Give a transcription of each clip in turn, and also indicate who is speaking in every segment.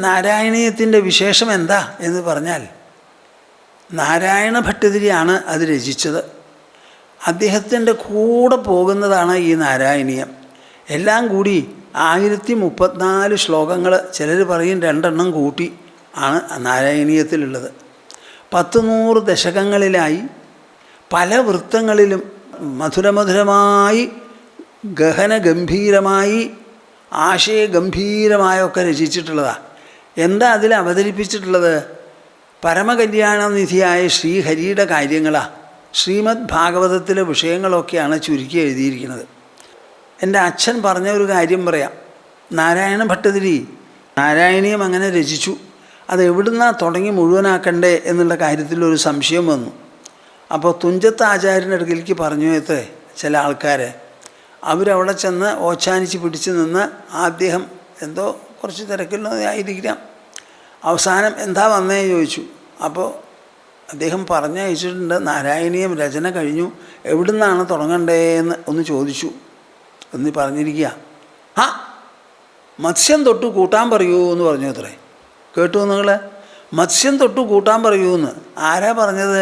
Speaker 1: നാരായണീയത്തിൻ്റെ വിശേഷം എന്താ എന്ന് പറഞ്ഞാൽ, നാരായണ ഭട്ടതിരിയാണ് അത് രചിച്ചത്. അദ്ദേഹത്തിൻ്റെ കൂടെ പോകുന്നതാണ് ഈ നാരായണീയം. എല്ലാം കൂടി 1034 ശ്ലോകങ്ങൾ, ചിലർ പറയും 2 എണ്ണം കൂട്ടി ആണ് നാരായണീയത്തിലുള്ളത്. 100 ദശകങ്ങളിലായി പല വൃത്തങ്ങളിലും മധുരമധുരമായി ഗഹനഗംഭീരമായി ആശയഗംഭീരമായൊക്കെ രചിച്ചിട്ടുള്ളതാണ്. എന്താ അതിൽ അവതരിപ്പിച്ചിട്ടുള്ളത്? പരമകല്യാണനിധിയായ ശ്രീഹരിയുടെ കാര്യങ്ങളാണ്. ശ്രീമദ് ഭാഗവതത്തിലെ വിഷയങ്ങളൊക്കെയാണ് ചുരുക്കി എഴുതിയിരിക്കുന്നത്. എൻ്റെ അച്ഛൻ പറഞ്ഞ ഒരു കാര്യം പറയാം. നാരായണ ഭട്ടതിരി നാരായണീയം അങ്ങനെ രചിച്ചു. അത് എവിടുന്നാണ് തുടങ്ങി മുഴുവനാക്കണ്ടേ എന്നുള്ള കാര്യത്തിൽ ഒരു സംശയം വന്നു. അപ്പോൾ തുഞ്ചത്ത് ആചാര്യൻ്റെ അടുക്കലേക്ക് പറഞ്ഞു എത്രേ ചില ആൾക്കാർ. അവരവിടെ ചെന്ന് ഓച്ചാനിച്ച് പിടിച്ച് നിന്ന് അദ്ദേഹം എന്തോ കുറച്ച് തിരക്കില്ലായിരിക്കാം. അവസാനം എന്താ വന്നേ ചോദിച്ചു. അപ്പോൾ അദ്ദേഹം പറഞ്ഞയച്ചിട്ടുണ്ട്, നാരായണീയം രചന കഴിഞ്ഞു, എവിടുന്നാണ് തുടങ്ങണ്ടേന്ന് ഒന്ന് ചോദിച്ചു എന്ന് പറഞ്ഞിരിക്കുക. മത്സ്യം തൊട്ട് കൂട്ടാൻ പറയൂ എന്ന് പറഞ്ഞു അത്രേ. കേട്ടു നിങ്ങൾ? മത്സ്യം തൊട്ട് കൂട്ടാൻ പറയൂ എന്ന്. ആരാ പറഞ്ഞത്?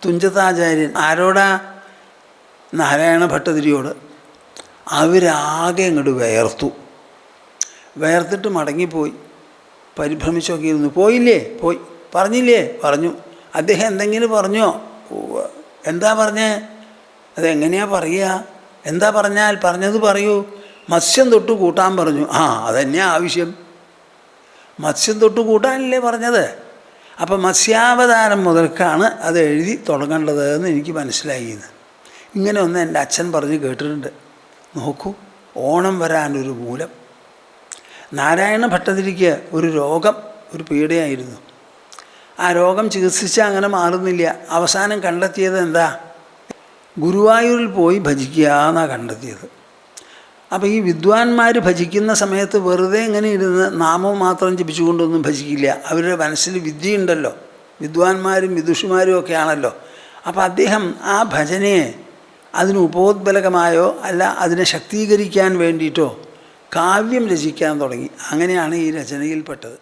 Speaker 1: തുഞ്ചത്താചാര്യൻ. ആരോടാ? നാരായണ ഭട്ടതിരിയോട്. അവരാകെ അങ്ങോട്ട് വേർത്തിട്ട് മടങ്ങിപ്പോയി. പരിഭ്രമിച്ചൊക്കെ ഇരുന്നു. പോയില്ലേ? പോയി. പറഞ്ഞില്ലേ? പറഞ്ഞു. അദ്ദേഹം എന്തെങ്കിലും പറഞ്ഞോ? എന്താ പറഞ്ഞേ? അതെങ്ങനെയാ പറയുക? എന്താ പറഞ്ഞാൽ പറഞ്ഞത് പറയൂ. മത്സ്യം തൊട്ട് കൂട്ടാൻ പറഞ്ഞു. അതന്നെയാ ആവശ്യം. മത്സ്യം തൊട്ട് കൂട്ടാനല്ലേ പറഞ്ഞത്. അപ്പം മത്സ്യാവതാരം മുതൽക്കാണ് അത് എഴുതി തുടങ്ങേണ്ടത് എന്ന് എനിക്ക് മനസ്സിലായിന്ന്. ഇങ്ങനെ ഒന്ന് എൻ്റെ അച്ഛൻ പറഞ്ഞ് കേട്ടിട്ടുണ്ട്. നോക്കൂ, ഓണം വരാനൊരു മൂലം. നാരായണ ഭട്ടതിരിക്ക് ഒരു രോഗം, ഒരു പീഡയായിരുന്നു. ആ രോഗം ചികിത്സിച്ചാൽ അങ്ങനെ മാറുന്നില്ല. അവസാനം കണ്ടെത്തിയത് എന്താ? ഗുരുവായൂരിൽ പോയി ഭജിക്കുക എന്നാണ് കണ്ടെത്തിയത്. അപ്പോൾ ഈ വിദ്വാൻമാർ ഭജിക്കുന്ന സമയത്ത് വെറുതെ ഇങ്ങനെ ഇരുന്ന് നാമം മാത്രം ജപിച്ചുകൊണ്ടൊന്നും ഭജിക്കില്ല. അവരുടെ മനസ്സിൽ വിദ്യയുണ്ടല്ലോ. വിദ്വാൻമാരും വിദുഷിമാരും ഒക്കെ ആണല്ലോ. അപ്പോൾ അദ്ദേഹം ആ ഭജനയെ അതിന് ഉപോദ്ബലകമായോ അല്ല അതിനെ ശക്തീകരിക്കാൻ വേണ്ടിയിട്ടോ കാവ്യം രചിക്കാൻ തുടങ്ങി. അങ്ങനെയാണ് ഈ രചനയിൽപ്പെട്ടത്.